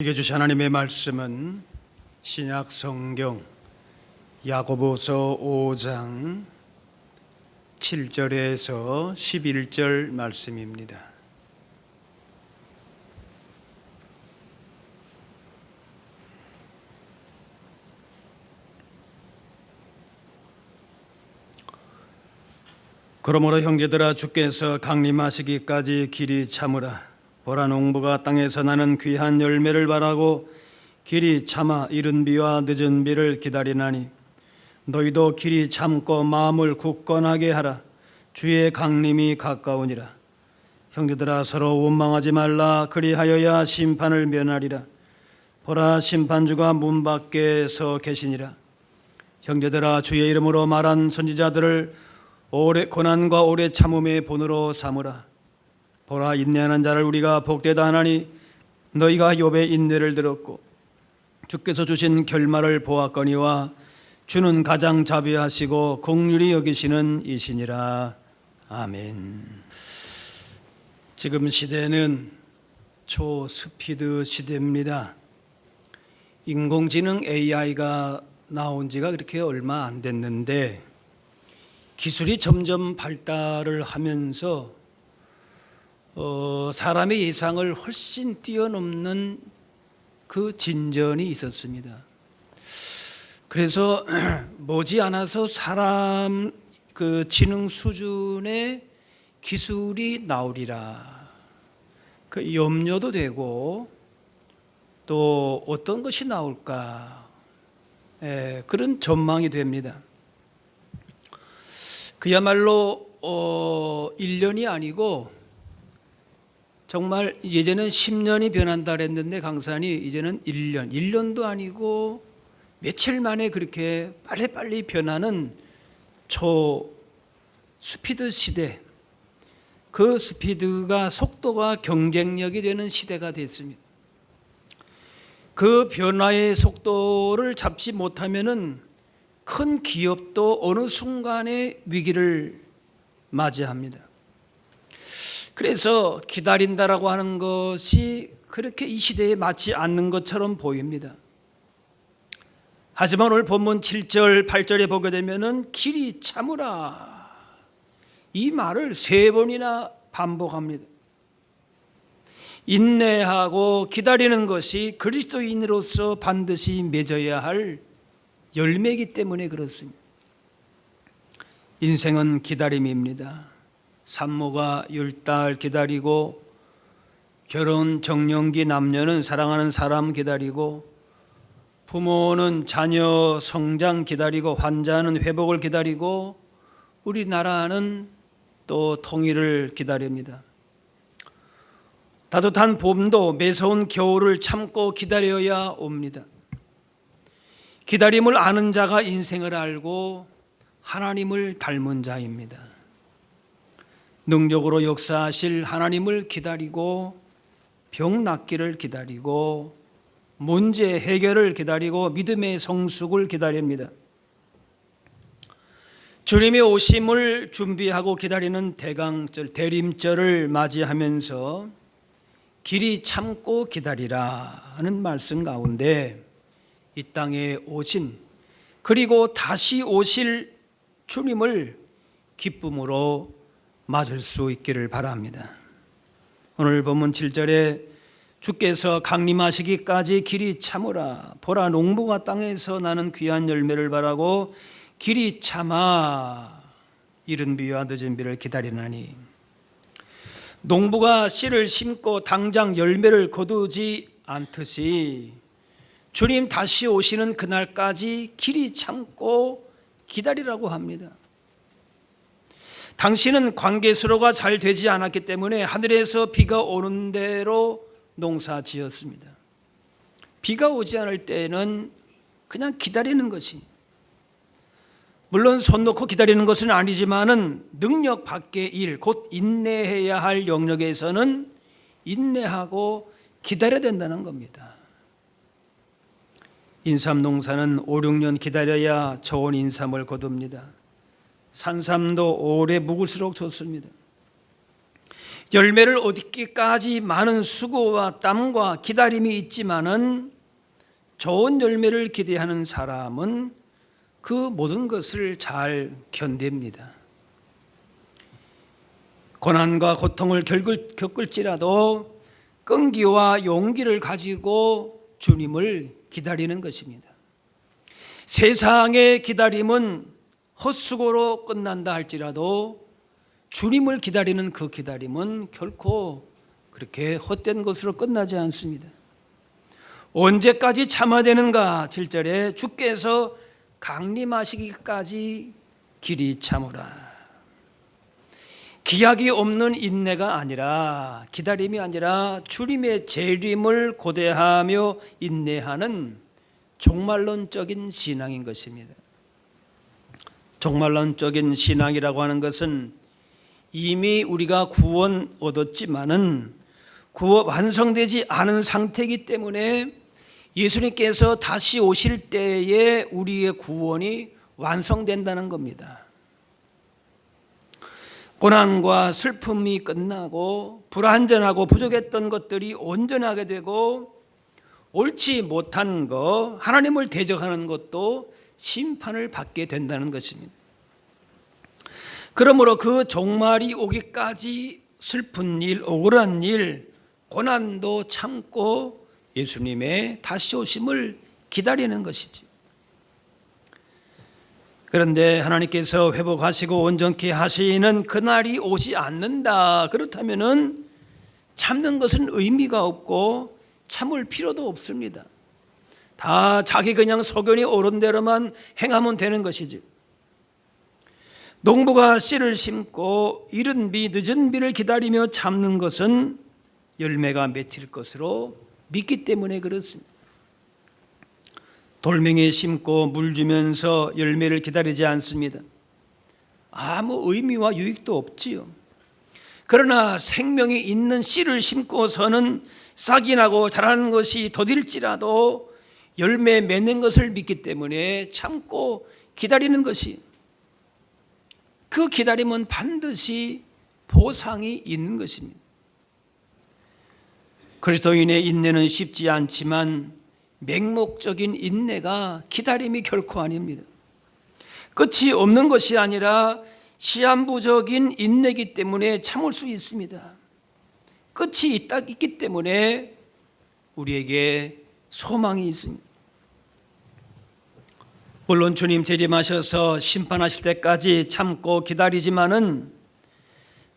우리에게 주신 하나님의 말씀은 신약 성경 야고보서 5장 7절에서 11절 말씀입니다. 그러므로 형제들아, 주께서 강림하시기까지 길이 참으라. 보라, 농부가 땅에서 나는 귀한 열매를 바라고 길이 참아 이른 비와 늦은 비를 기다리나니, 너희도 길이 참고 마음을 굳건하게 하라. 주의 강림이 가까우니라. 형제들아, 서로 원망하지 말라. 그리하여야 심판을 면하리라. 보라, 심판주가 문 밖에 서 계시니라. 형제들아, 주의 이름으로 말한 선지자들을 오래 고난과 오래 참음의 본으로 삼으라. 보라, 인내하는 자를 우리가 복되다 하나니, 너희가 욥의 인내를 들었고 주께서 주신 결말을 보았거니와 주는 가장 자비하시고 긍휼히 여기시는 이시니라. 아멘. 지금 시대는 초스피드 시대입니다. 인공지능 AI가 나온 지가 그렇게 얼마 안 됐는데 기술이 점점 발달을 하면서 사람의 예상을 훨씬 뛰어넘는 그 진전이 있었습니다. 그래서 머지않아서 사람 그 지능 수준의 기술이 나오리라, 그 염려도 되고 또 어떤 것이 나올까, 그런 전망이 됩니다. 그야말로 1년이 아니고 정말 예전엔 10년이 변한다 그랬는데 강산이 이제는 1년도 아니고 며칠 만에 그렇게 빨리빨리 변하는 초스피드 시대, 그 스피드가 속도가 경쟁력이 되는 시대가 됐습니다. 그 변화의 속도를 잡지 못하면은 큰 기업도 어느 순간에 위기를 맞이합니다. 그래서 기다린다라고 하는 것이 그렇게 이 시대에 맞지 않는 것처럼 보입니다. 하지만 오늘 본문 7절, 8절에 보게 되면은 길이 참으라, 이 말을 3번이나 반복합니다. 인내하고 기다리는 것이 그리스도인으로서 반드시 맺어야 할 열매이기 때문에 그렇습니다. 인생은 기다림입니다. 산모가 10달 기다리고, 결혼 정년기 남녀는 사랑하는 사람 기다리고, 부모는 자녀 성장 기다리고, 환자는 회복을 기다리고, 우리나라는 또 통일을 기다립니다. 따뜻한 봄도 매서운 겨울을 참고 기다려야 옵니다. 기다림을 아는 자가 인생을 알고 하나님을 닮은 자입니다. 능력으로 역사하실 하나님을 기다리고, 병 낫기를 기다리고, 문제 해결을 기다리고, 믿음의 성숙을 기다립니다. 주님의 오심을 준비하고 기다리는 대강절, 대림절을 맞이하면서 길이 참고 기다리라 하는 말씀 가운데 이 땅에 오신, 그리고 다시 오실 주님을 기쁨으로 맞을 수 있기를 바랍니다. 오늘 본문 7절에 주께서 강림하시기까지 길이 참으라. 보라, 농부가 땅에서 나는 귀한 열매를 바라고 길이 참아 이른 비와 늦은 비를 기다리나니, 농부가 씨를 심고 당장 열매를 거두지 않듯이 주님 다시 오시는 그날까지 길이 참고 기다리라고 합니다. 당신은 관계 수로가 잘 되지 않았기 때문에 하늘에서 비가 오는 대로 농사 지었습니다. 비가 오지 않을 때는 그냥 기다리는 것이, 물론 손 놓고 기다리는 것은 아니지만은 능력 밖의 일, 곧 인내해야 할 영역에서는 인내하고 기다려야 된다는 겁니다. 인삼 농사는 5, 6년 기다려야 좋은 인삼을 거둡니다. 산삼도 오래 묵을수록 좋습니다. 열매를 얻기까지 많은 수고와 땀과 기다림이 있지만은 좋은 열매를 기대하는 사람은 그 모든 것을 잘 견딥니다. 고난과 고통을 겪을지라도 끈기와 용기를 가지고 주님을 기다리는 것입니다. 세상의 기다림은 헛수고로 끝난다 할지라도 주님을 기다리는 그 기다림은 결코 그렇게 헛된 것으로 끝나지 않습니다. 언제까지 참아야 되는가? 7절에 주께서 강림하시기까지 길이 참으라. 기약이 없는 인내가 아니라, 기다림이 아니라 주님의 재림을 고대하며 인내하는 종말론적인 신앙인 것입니다. 종말론적인 신앙이라고 하는 것은 이미 우리가 구원 얻었지만은 완성되지 않은 상태이기 때문에 예수님께서 다시 오실 때에 우리의 구원이 완성된다는 겁니다. 고난과 슬픔이 끝나고 불완전하고 부족했던 것들이 온전하게 되고 옳지 못한 것, 하나님을 대적하는 것도 심판을 받게 된다는 것입니다. 그러므로 그 종말이 오기까지 슬픈 일, 억울한 일, 고난도 참고 예수님의 다시 오심을 기다리는 것이죠. 그런데 하나님께서 회복하시고 온전케 하시는 그날이 오지 않는다. 그렇다면은 참는 것은 의미가 없고 참을 필요도 없습니다. 다 자기 그냥 소견이 옳은 대로만 행하면 되는 것이지. 농부가 씨를 심고 이른 비 늦은 비를 기다리며 참는 것은 열매가 맺힐 것으로 믿기 때문에 그렇습니다. 돌멩이에 심고 물 주면서 열매를 기다리지 않습니다. 아무 의미와 유익도 없지요. 그러나 생명이 있는 씨를 심고서는 싹이 나고 자라는 것이 더딜지라도 열매 맺는 것을 믿기 때문에 참고 기다리는 것이, 그 기다림은 반드시 보상이 있는 것입니다. 그리스도인의 인내는 쉽지 않지만 맹목적인 인내가 기다림이 결코 아닙니다. 끝이 없는 것이 아니라 시한부적인 인내이기 때문에 참을 수 있습니다. 끝이 있기 때문에 우리에게 소망이 있습니다. 물론 주님 재림하셔서 심판하실 때까지 참고 기다리지만은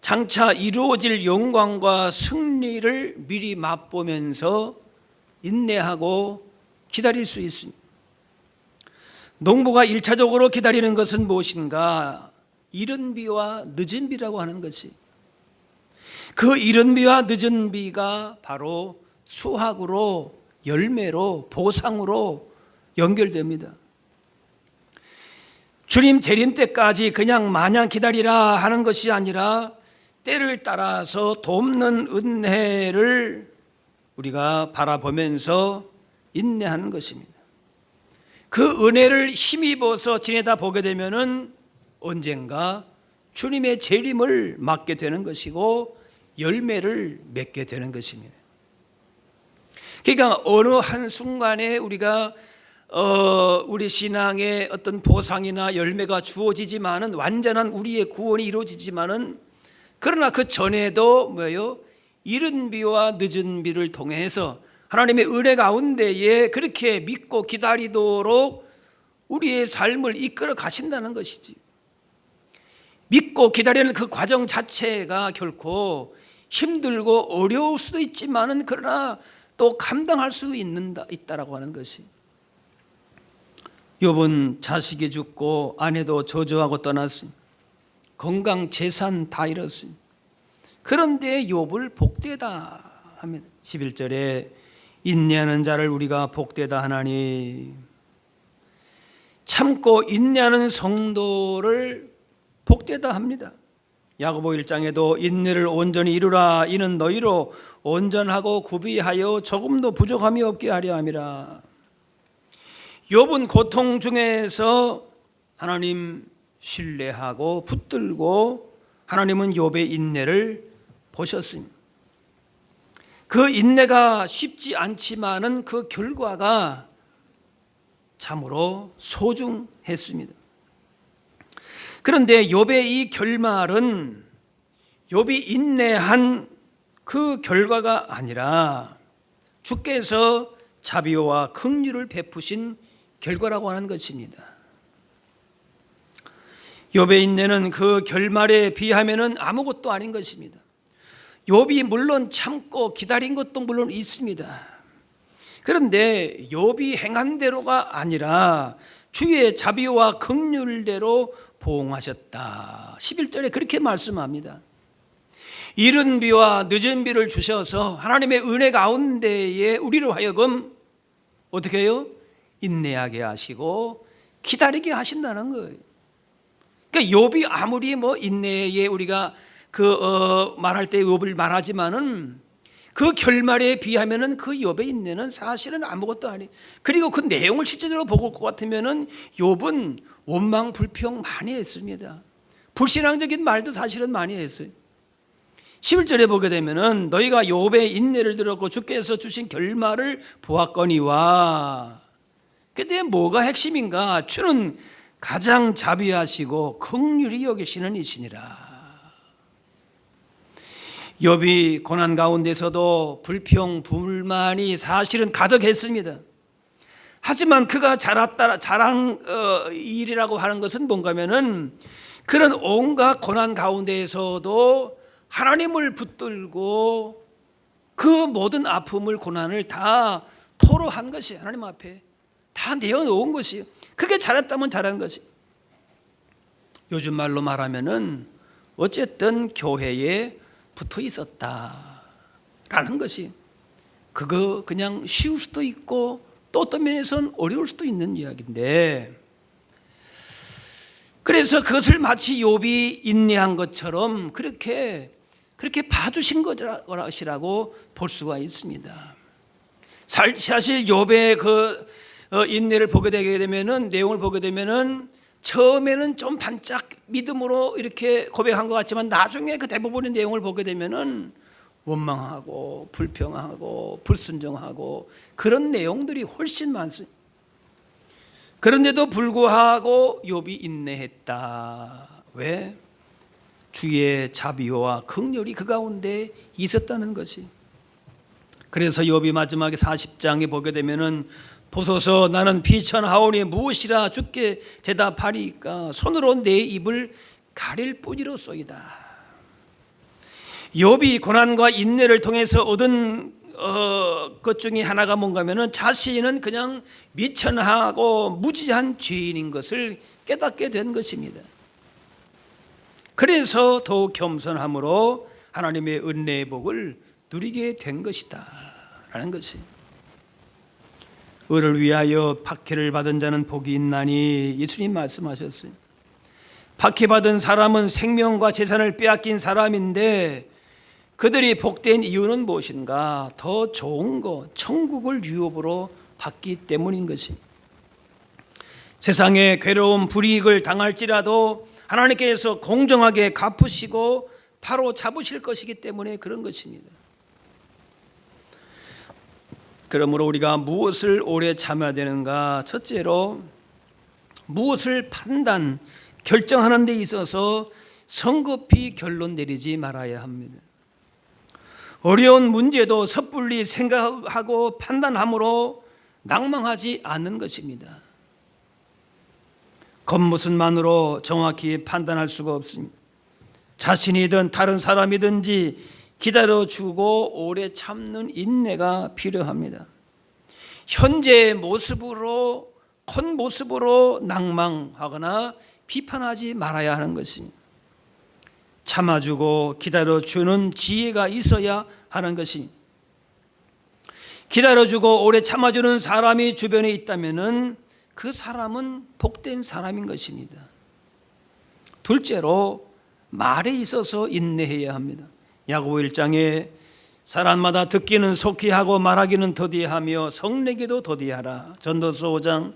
장차 이루어질 영광과 승리를 미리 맛보면서 인내하고 기다릴 수 있습니다. 농부가 1차적으로 기다리는 것은 무엇인가? 이른 비와 늦은 비라고 하는 것이, 그 이른 비와 늦은 비가 바로 수확으로, 열매로, 보상으로 연결됩니다. 주님 재림 때까지 그냥 마냥 기다리라 하는 것이 아니라 때를 따라서 돕는 은혜를 우리가 바라보면서 인내하는 것입니다. 그 은혜를 힘입어서 지내다 보게 되면은 언젠가 주님의 재림을 맞게 되는 것이고 열매를 맺게 되는 것입니다. 그러니까 어느 한순간에 우리가 우리 신앙의 어떤 보상이나 열매가 주어지지만은, 완전한 우리의 구원이 이루어지지만은, 그러나 그 전에도 뭐예요? 이른 비와 늦은 비를 통해서 하나님의 은혜 가운데에 그렇게 믿고 기다리도록 우리의 삶을 이끌어 가신다는 것이지. 믿고 기다리는 그 과정 자체가 결코 힘들고 어려울 수도 있지만은, 그러나 또 감당할 수 있다라고 하는 것이. 욥은 자식이 죽고 아내도 저주하고 떠났습니다. 건강, 재산 다 잃었습니다. 그런데 욥을 복되다 하면 11절에 인내하는 자를 우리가 복되다 하나니, 참고 인내하는 성도를 복되다 합니다. 야고보 1장에도 인내를 온전히 이루라, 이는 너희로 온전하고 구비하여 조금도 부족함이 없게 하려 함이라. 욥은 고통 중에서 하나님 신뢰하고 붙들고 하나님은 욥의 인내를 보셨습니다. 그 인내가 쉽지 않지만은 그 결과가 참으로 소중했습니다. 그런데 욥의 이 결말은 욥이 인내한 그 결과가 아니라 주께서 자비와 긍휼을 베푸신 결과라고 하는 것입니다. 욥의 인내는 그 결말에 비하면은 아무것도 아닌 것입니다. 욥이 물론 참고 기다린 것도 물론 있습니다. 그런데 욥이 행한 대로가 아니라 주의 자비와 긍휼대로 보응하셨다. 11절에 그렇게 말씀합니다. 이른 비와 늦은 비를 주셔서 하나님의 은혜 가운데에 우리로 하여금 어떻게 해요? 인내하게 하시고 기다리게 하신다는 거예요. 그러니까 욥이 아무리 인내에 우리가 말할 때 욥을 말하지만은 그 결말에 비하면은 그 욥의 인내는 사실은 아무것도 아니에요. 그리고 그 내용을 실제적으로 보고 올 것 같으면은 욥은 원망 불평 많이 했습니다. 불신앙적인 말도 사실은 많이 했어요. 11절에 보게 되면은 너희가 욥의 인내를 들었고 주께서 주신 결말을 보았거니와. 그때 뭐가 핵심인가? 주는 가장 자비하시고 긍휼히 여기시는 이시니라. 욥이 고난 가운데서도 불평 불만이 사실은 가득했습니다. 하지만 그가 잘한 일이라고 하는 것은 뭔가면은 그런 온갖 고난 가운데에서도 하나님을 붙들고 그 모든 아픔을 고난을 다 토로한 것이 하나님 앞에 다 내어놓은 것이, 그게 잘했다면 잘한 것이. 요즘 말로 말하면은 어쨌든 교회에 붙어 있었다라는 것이, 그거 그냥 쉬울 수도 있고 또 어떤 면에서는 어려울 수도 있는 이야기인데, 그래서 그것을 마치 욥이 인내한 것처럼 그렇게 봐주신 것이라고 볼 수가 있습니다. 사실 욥의 그 인내를 보게 되게 되면은, 내용을 보게 되면은 처음에는 좀 반짝 믿음으로 이렇게 고백한 것 같지만 나중에 그 대부분의 내용을 보게 되면은 원망하고 불평하고 불순종하고 그런 내용들이 훨씬 많습니다. 그런데도 불구하고 욥이 인내했다. 왜? 주의 자비와 긍휼이 그 가운데 있었다는 것이. 그래서 욥이 마지막에 40장에 보게 되면은 보소서 나는 비천하오니 무엇이라 주께 대답하리까 손으로 내 입을 가릴 뿐이로소이다. 욥이 고난과 인내를 통해서 얻은 것 중에 하나가 뭔가면은 자신은 그냥 미천하고 무지한 죄인인 것을 깨닫게 된 것입니다. 그래서 더욱 겸손함으로 하나님의 은혜의 복을 누리게 된 것이다 라는 것이. 의를 위하여 박해를 받은 자는 복이 있나니 예수님 말씀하셨어요. 박해받은 사람은 생명과 재산을 빼앗긴 사람인데 그들이 복된 이유는 무엇인가? 더 좋은 것, 천국을 유업으로 받기 때문인 것이. 세상에 괴로움 불이익을 당할지라도 하나님께서 공정하게 갚으시고 바로 잡으실 것이기 때문에 그런 것입니다. 그러므로 우리가 무엇을 오래 참아야 되는가? 첫째로 무엇을 결정하는 데 있어서 성급히 결론 내리지 말아야 합니다. 어려운 문제도 섣불리 생각하고 판단함으로 낭망하지 않는 것입니다. 겉모습만으로 정확히 판단할 수가 없습니다. 자신이든 다른 사람이든지 기다려주고 오래 참는 인내가 필요합니다. 현재의 모습으로, 겉모습으로 낭망하거나 비판하지 말아야 하는 것입니다. 참아주고 기다려주는 지혜가 있어야 하는 것입니다. 기다려주고 오래 참아주는 사람이 주변에 있다면 그 사람은 복된 사람인 것입니다. 둘째로 말에 있어서 인내해야 합니다. 야고보 1장에 사람마다 듣기는 속히 하고 말하기는 더디하며 성내기도 더디하라. 전도서 5장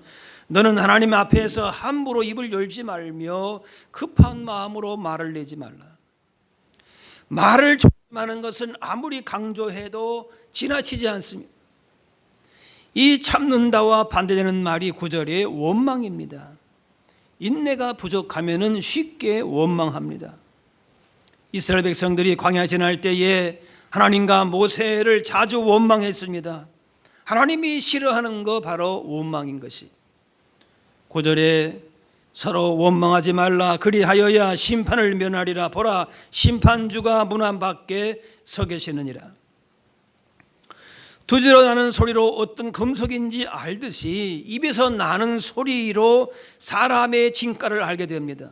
너는 하나님 앞에서 함부로 입을 열지 말며 급한 마음으로 말을 내지 말라. 말을 참는 것은 아무리 강조해도 지나치지 않습니다. 이 참는다와 반대되는 말이 9절의 원망입니다. 인내가 부족하면 쉽게 원망합니다. 이스라엘 백성들이 광야 지날 때에 하나님과 모세를 자주 원망했습니다. 하나님이 싫어하는 거 바로 원망인 것이. 9절에 서로 원망하지 말라. 그리하여야 심판을 면하리라. 보라, 심판주가 문 안 밖에 서 계시느니라. 두드러 나는 소리로 어떤 금속인지 알듯이 입에서 나는 소리로 사람의 진가를 알게 됩니다.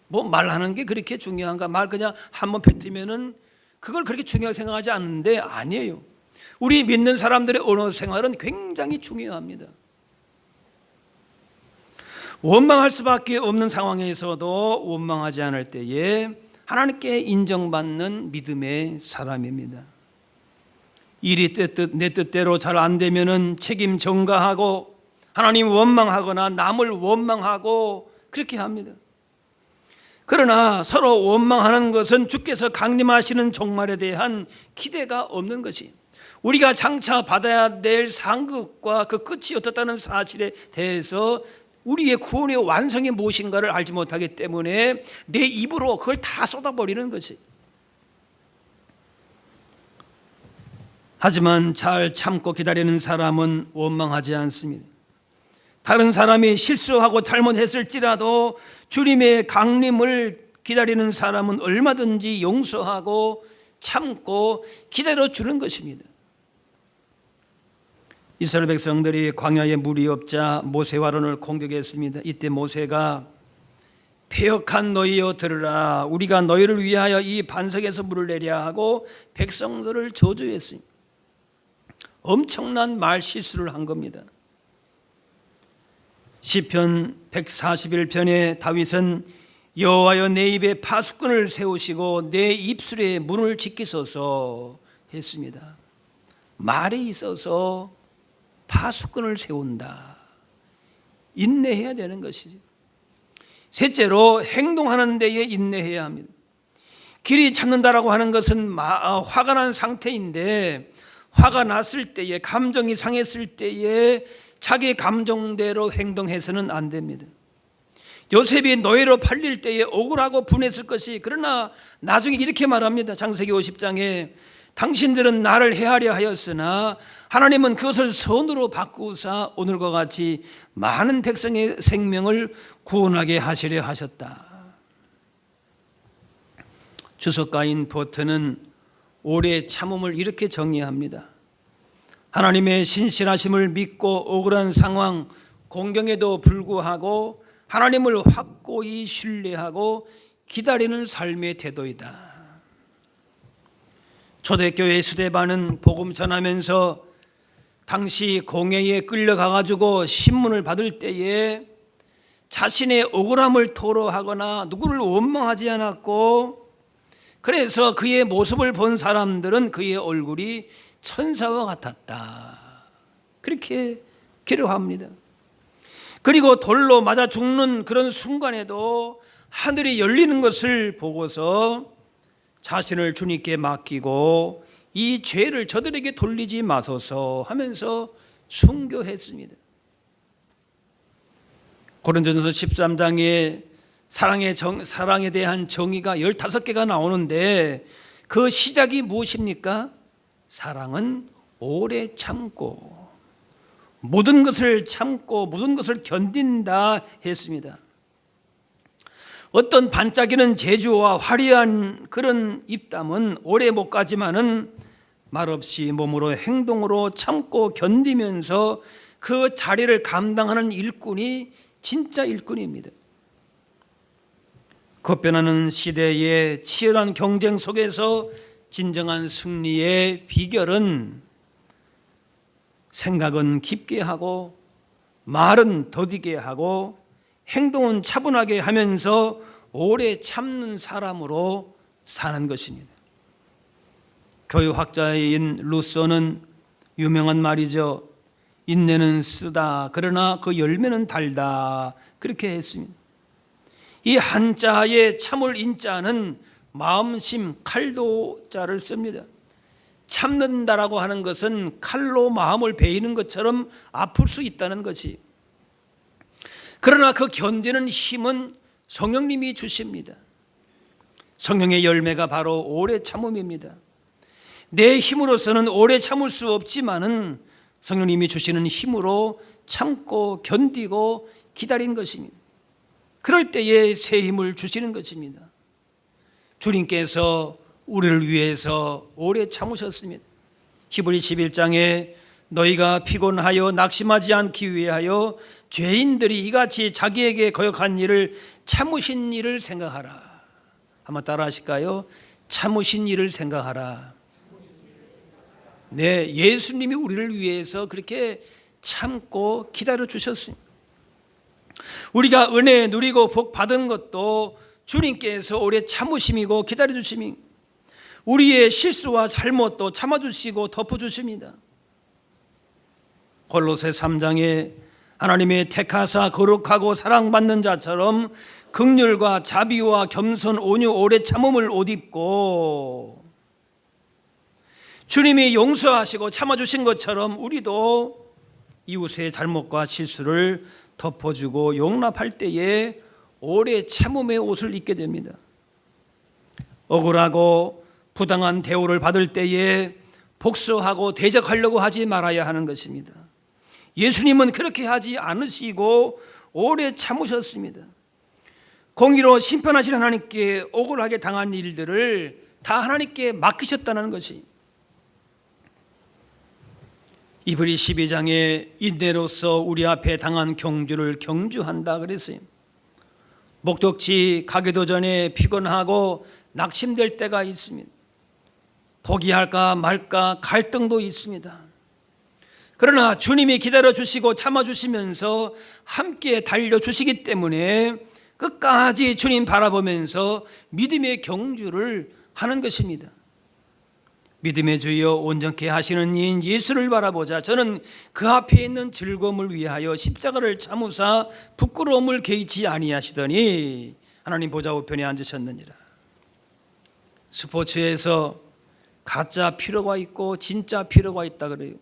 뭐 말하는 게 그렇게 중요한가? 말 그냥 한번 뱉으면은 그걸 그렇게 중요하게 생각하지 않는데 아니에요. 우리 믿는 사람들의 언어 생활은 굉장히 중요합니다. 원망할 수밖에 없는 상황에서도 원망하지 않을 때에 하나님께 인정받는 믿음의 사람입니다. 일이 내 뜻대로 잘 안 되면은 책임 전가하고 하나님 원망하거나 남을 원망하고 그렇게 합니다. 그러나 서로 원망하는 것은 주께서 강림하시는 종말에 대한 기대가 없는 것이, 우리가 장차 받아야 될 상급과 그 끝이 어떻다는 사실에 대해서 우리의 구원의 완성이 무엇인가를 알지 못하기 때문에 내 입으로 그걸 다 쏟아버리는 것이. 하지만 잘 참고 기다리는 사람은 원망하지 않습니다. 다른 사람이 실수하고 잘못했을지라도 주님의 강림을 기다리는 사람은 얼마든지 용서하고 참고 기다려주는 것입니다. 이스라엘 백성들이 광야에 물이 없자 모세와 아론을 공격했습니다. 이때 모세가 패역한 너희여 들으라. 우리가 너희를 위하여 이 반석에서 물을 내려 하고 백성들을 저주했습니다. 엄청난 말 실수를 한 겁니다. 시편 141편에 다윗은 여호와여 내 입에 파수꾼을 세우시고 내 입술에 문을 지키소서 했습니다. 말에 있어서 파수꾼을 세운다. 인내해야 되는 것이죠. 셋째로 행동하는 데에 인내해야 합니다. 길이 찾는다라고 하는 것은 화가 난 상태인데, 화가 났을 때에, 감정이 상했을 때에 자기 감정대로 행동해서는 안 됩니다. 요셉이 노예로 팔릴 때에 억울하고 분했을 것이, 그러나 나중에 이렇게 말합니다. 창세기 50장에 당신들은 나를 해하려 하였으나 하나님은 그것을 선으로 바꾸사 오늘과 같이 많은 백성의 생명을 구원하게 하시려 하셨다. 주석가인 버튼은 오래 참음을 이렇게 정의합니다. 하나님의 신실하심을 믿고 억울한 상황, 공경에도 불구하고 하나님을 확고히 신뢰하고 기다리는 삶의 태도이다. 초대교회 스데반은 복음 전하면서 당시 공회에 끌려가가지고 신문을 받을 때에 자신의 억울함을 토로하거나 누구를 원망하지 않았고, 그래서 그의 모습을 본 사람들은 그의 얼굴이 천사와 같았다. 그렇게 기록합니다. 그리고 돌로 맞아 죽는 그런 순간에도 하늘이 열리는 것을 보고서 자신을 주님께 맡기고 이 죄를 저들에게 돌리지 마소서 하면서 순교했습니다. 고린도전서 13장에 사랑에 대한 정의가 15개가 나오는데 그 시작이 무엇입니까? 사랑은 오래 참고 모든 것을 참고 모든 것을 견딘다 했습니다. 어떤 반짝이는 재주와 화려한 그런 입담은 오래 못 가지만은 말없이 몸으로 행동으로 참고 견디면서 그 자리를 감당하는 일꾼이 진짜 일꾼입니다. 급변하는 시대의 치열한 경쟁 속에서 진정한 승리의 비결은 생각은 깊게 하고 말은 더디게 하고 행동은 차분하게 하면서 오래 참는 사람으로 사는 것입니다. 교육학자인 루소는 유명한 말이죠. 인내는 쓰다 그러나 그 열매는 달다, 그렇게 했습니다. 이 한자의 참을 인자는 마음심 칼도자를 씁니다. 참는다라고 하는 것은 칼로 마음을 베이는 것처럼 아플 수 있다는 것이. 그러나 그 견디는 힘은 성령님이 주십니다. 성령의 열매가 바로 오래 참음입니다. 내 힘으로서는 오래 참을 수 없지만은 성령님이 주시는 힘으로 참고 견디고 기다린 것입니다. 그럴 때에 새 힘을 주시는 것입니다. 주님께서 우리를 위해서 오래 참으셨습니다. 히브리 11장에 너희가 피곤하여 낙심하지 않기 위하여 죄인들이 이같이 자기에게 거역한 일을 참으신 일을 생각하라. 한번 따라 하실까요? 참으신 일을 생각하라. 네, 예수님이 우리를 위해서 그렇게 참고 기다려 주셨습니다. 우리가 은혜 누리고 복 받은 것도 주님께서 오래 참으심이고 기다려 주심이, 우리의 실수와 잘못도 참아주시고 덮어주십니다. 골로새 3장에 하나님의 택하사 거룩하고 사랑받는 자처럼 긍휼과 자비와 겸손 온유 오래 참음을 옷 입고, 주님이 용서하시고 참아주신 것처럼 우리도 이웃의 잘못과 실수를 덮어주고 용납할 때에 오래 참음의 옷을 입게 됩니다. 억울하고 부당한 대우를 받을 때에 복수하고 대적하려고 하지 말아야 하는 것입니다. 예수님은 그렇게 하지 않으시고 오래 참으셨습니다. 공의로 심판하신 하나님께 억울하게 당한 일들을 다 하나님께 맡기셨다는 것이. 히브리 12장에 인내로서 우리 앞에 당한 경주를 경주한다 그랬어요. 목적지 가기도 전에 피곤하고 낙심될 때가 있습니다. 포기할까 말까 갈등도 있습니다. 그러나 주님이 기다려주시고 참아주시면서 함께 달려주시기 때문에 끝까지 주님 바라보면서 믿음의 경주를 하는 것입니다. 믿음의 주여 온전케 하시는 이인 예수를 바라보자. 저는 그 앞에 있는 즐거움을 위하여 십자가를 참으사 부끄러움을 개의치 아니하시더니 하나님 보좌 우편에 앉으셨느니라. 스포츠에서 가짜 피로가 있고 진짜 피로가 있다 그래요.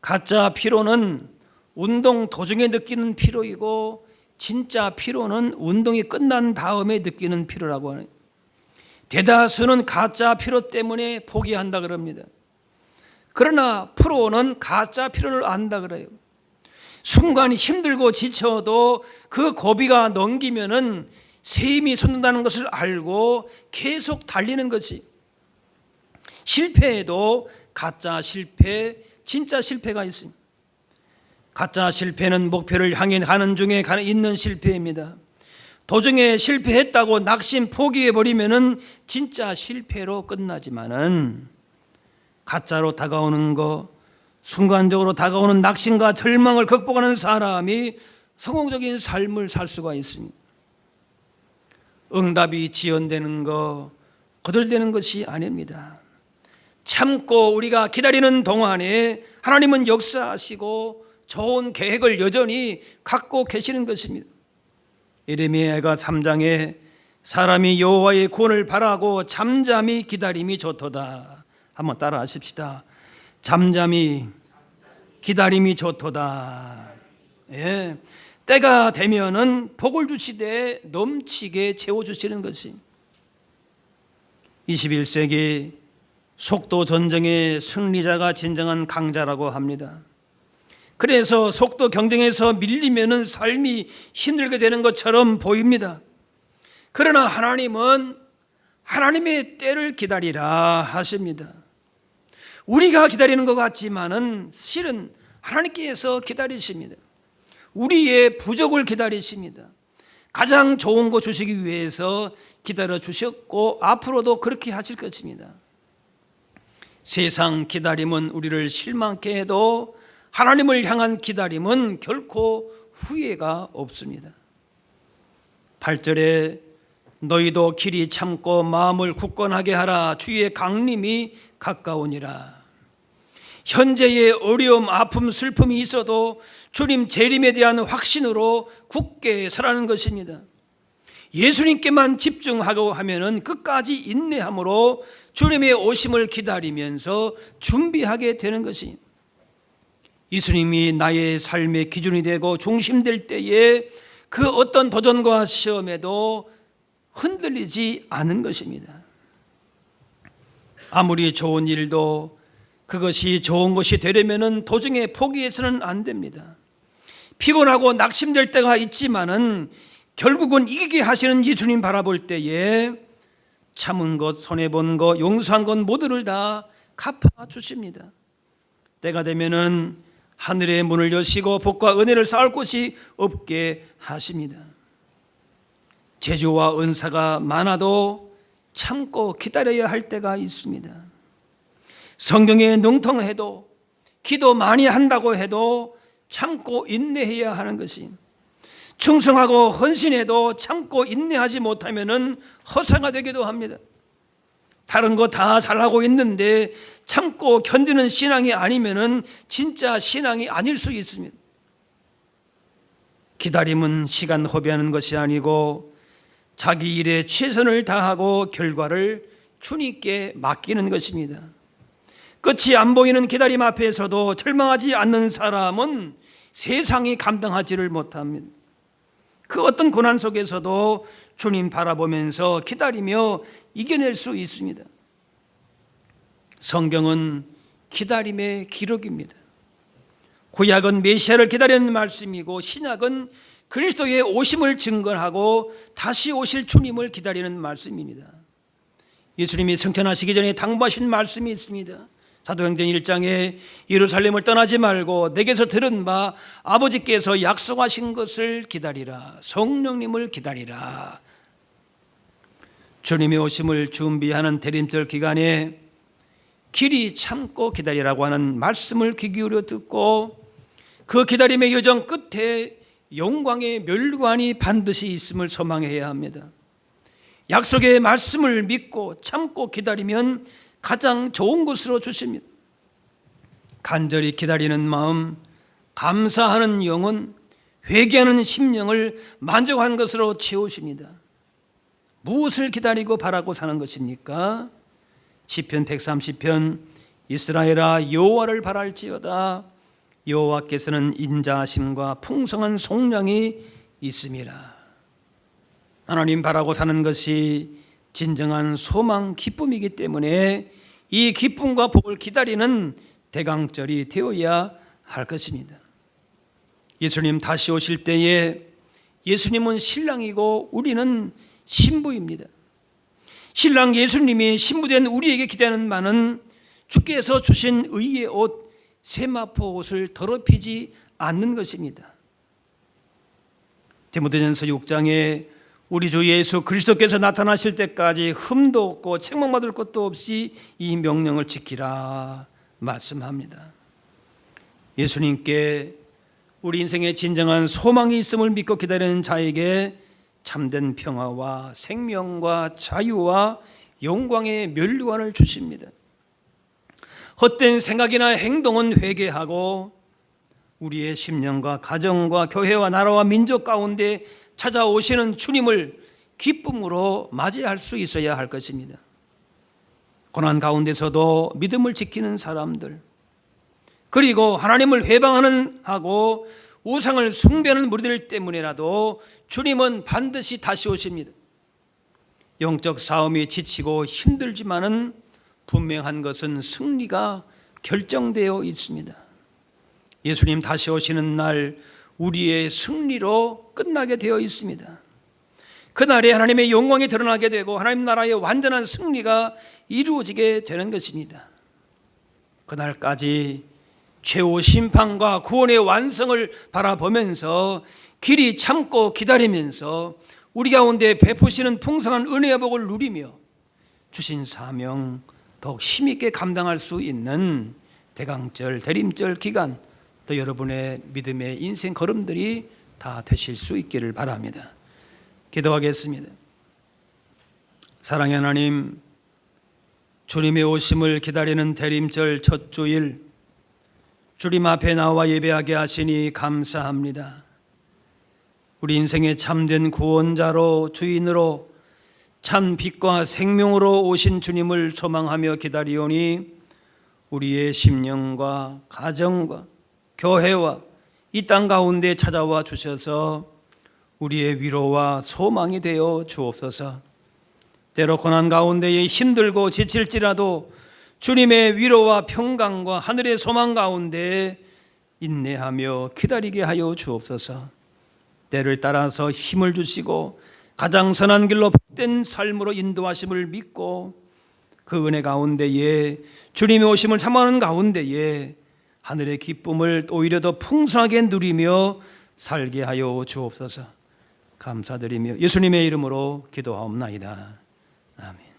가짜 피로는 운동 도중에 느끼는 피로이고 진짜 피로는 운동이 끝난 다음에 느끼는 피로라고 하는. 대다수는 가짜 피로 때문에 포기한다 그럽니다. 그러나 프로는 가짜 피로를 안다 그래요. 순간 힘들고 지쳐도 그 고비가 넘기면은 새 힘이 솟는다는 것을 알고 계속 달리는 것이. 실패에도 가짜 실패, 진짜 실패가 있습니다. 가짜 실패는 목표를 향해 가는 중에 있는 실패입니다. 도중에 실패했다고 낙심 포기해버리면은 진짜 실패로 끝나지만은 가짜로 다가오는 거, 순간적으로 다가오는 낙심과 절망을 극복하는 사람이 성공적인 삶을 살 수가 있습니다. 응답이 지연되는 거, 거절되는 것이 아닙니다. 참고 우리가 기다리는 동안에 하나님은 역사하시고 좋은 계획을 여전히 갖고 계시는 것입니다. 예레미야가 3장에 사람이 여호와의 구원을 바라고 잠잠히 기다림이 좋도다. 한번 따라 하십시다. 잠잠히 기다림이 좋도다. 예. 때가 되면은 복을 주시되 넘치게 채워주시는 것이. 21세기 속도 전쟁의 승리자가 진정한 강자라고 합니다. 그래서 속도 경쟁에서 밀리면은 삶이 힘들게 되는 것처럼 보입니다. 그러나 하나님은 하나님의 때를 기다리라 하십니다. 우리가 기다리는 것 같지만은 실은 하나님께서 기다리십니다. 우리의 부족을 기다리십니다. 가장 좋은 거 주시기 위해서 기다려 주셨고 앞으로도 그렇게 하실 것입니다. 세상 기다림은 우리를 실망케 해도 하나님을 향한 기다림은 결코 후회가 없습니다. 8절에 너희도 길이 참고 마음을 굳건하게 하라. 주의 강림이 가까우니라. 현재의 어려움, 아픔, 슬픔이 있어도 주님 재림에 대한 확신으로 굳게 서라는 것입니다. 예수님께만 집중하고 하면은 끝까지 인내함으로 주님의 오심을 기다리면서 준비하게 되는 것이, 예수님이 나의 삶의 기준이 되고 중심될 때에 그 어떤 도전과 시험에도 흔들리지 않은 것입니다. 아무리 좋은 일도 그것이 좋은 것이 되려면 도중에 포기해서는 안 됩니다. 피곤하고 낙심될 때가 있지만은 결국은 이기게 하시는 예수님 바라볼 때에 참은 것, 손해본 것, 용서한 것 모두를 다 갚아주십니다. 때가 되면은 하늘의 문을 여시고 복과 은혜를 쌓을 곳이 없게 하십니다. 재주와 은사가 많아도 참고 기다려야 할 때가 있습니다. 성경에 능통해도, 기도 많이 한다고 해도 참고 인내해야 하는 것이, 충성하고 헌신해도 참고 인내하지 못하면 허사가 되기도 합니다. 다른 거 다 잘하고 있는데 참고 견디는 신앙이 아니면 진짜 신앙이 아닐 수 있습니다. 기다림은 시간 허비하는 것이 아니고 자기 일에 최선을 다하고 결과를 주님께 맡기는 것입니다. 끝이 안 보이는 기다림 앞에서도 절망하지 않는 사람은 세상이 감당하지를 못합니다. 그 어떤 고난 속에서도 주님 바라보면서 기다리며 이겨낼 수 있습니다. 성경은 기다림의 기록입니다. 구약은 메시아를 기다리는 말씀이고 신약은 그리스도의 오심을 증거하고 다시 오실 주님을 기다리는 말씀입니다. 예수님이 승천하시기 전에 당부하신 말씀이 있습니다. 사도행전 1장에 예루살렘을 떠나지 말고 내게서 들은 바 아버지께서 약속하신 것을 기다리라. 성령님을 기다리라. 주님의 오심을 준비하는 대림절 기간에 길이 참고 기다리라고 하는 말씀을 귀 기울여 듣고 그 기다림의 여정 끝에 영광의 멸관이 반드시 있음을 소망해야 합니다. 약속의 말씀을 믿고 참고 기다리면 가장 좋은 것으로 주십니다. 간절히 기다리는 마음, 감사하는 영혼, 회개하는 심령을 만족한 것으로 채우십니다. 무엇을 기다리고 바라고 사는 것입니까? 시편 130편 이스라엘아 여호와를 바랄지어다. 여호와께서는 인자하심과 풍성한 속량이 있음이라. 하나님 바라고 사는 것이 진정한 소망, 기쁨이기 때문에 이 기쁨과 복을 기다리는 대강절이 되어야 할 것입니다. 예수님 다시 오실 때에 예수님은 신랑이고 우리는 신부입니다. 신랑 예수님이 신부된 우리에게 기대하는 바는 주께서 주신 의의 옷, 세마포 옷을 더럽히지 않는 것입니다. 디모데전서 6장에 우리 주 예수 그리스도께서 나타나실 때까지 흠도 없고 책망받을 것도 없이 이 명령을 지키라 말씀합니다. 예수님께 우리 인생의 진정한 소망이 있음을 믿고 기다리는 자에게 참된 평화와 생명과 자유와 영광의 면류관을 주십니다. 헛된 생각이나 행동은 회개하고 우리의 심령과 가정과 교회와 나라와 민족 가운데 찾아오시는 주님을 기쁨으로 맞이할 수 있어야 할 것입니다. 고난 가운데서도 믿음을 지키는 사람들, 그리고 하나님을 회방하는 하고 우상을 숭배하는 무리들 때문에라도 주님은 반드시 다시 오십니다. 영적 싸움이 지치고 힘들지만은 분명한 것은 승리가 결정되어 있습니다. 예수님 다시 오시는 날 우리의 승리로 끝나게 되어 있습니다. 그날에 하나님의 영광이 드러나게 되고 하나님 나라의 완전한 승리가 이루어지게 되는 것입니다. 그날까지 최후 심판과 구원의 완성을 바라보면서 길이 참고 기다리면서 우리 가운데 베푸시는 풍성한 은혜의 복을 누리며 주신 사명 더욱 힘있게 감당할 수 있는 대강절, 대림절 기간, 또 여러분의 믿음의 인생 걸음들이 다 되실 수 있기를 바랍니다. 기도하겠습니다. 사랑의 하나님, 주님의 오심을 기다리는 대림절 첫 주일 주님 앞에 나와 예배하게 하시니 감사합니다. 우리 인생의 참된 구원자로 주인으로 참 빛과 생명으로 오신 주님을 소망하며 기다리오니 우리의 심령과 가정과 교회와 이 땅 가운데 찾아와 주셔서 우리의 위로와 소망이 되어 주옵소서. 때로 고난 가운데에 힘들고 지칠지라도 주님의 위로와 평강과 하늘의 소망 가운데 인내하며 기다리게 하여 주옵소서. 때를 따라서 힘을 주시고 가장 선한 길로 복된 삶으로 인도하심을 믿고 그 은혜 가운데에 주님의 오심을 참아하는 가운데에 하늘의 기쁨을 오히려 더 풍성하게 누리며 살게 하여 주옵소서. 감사드리며 예수님의 이름으로 기도하옵나이다. 아멘.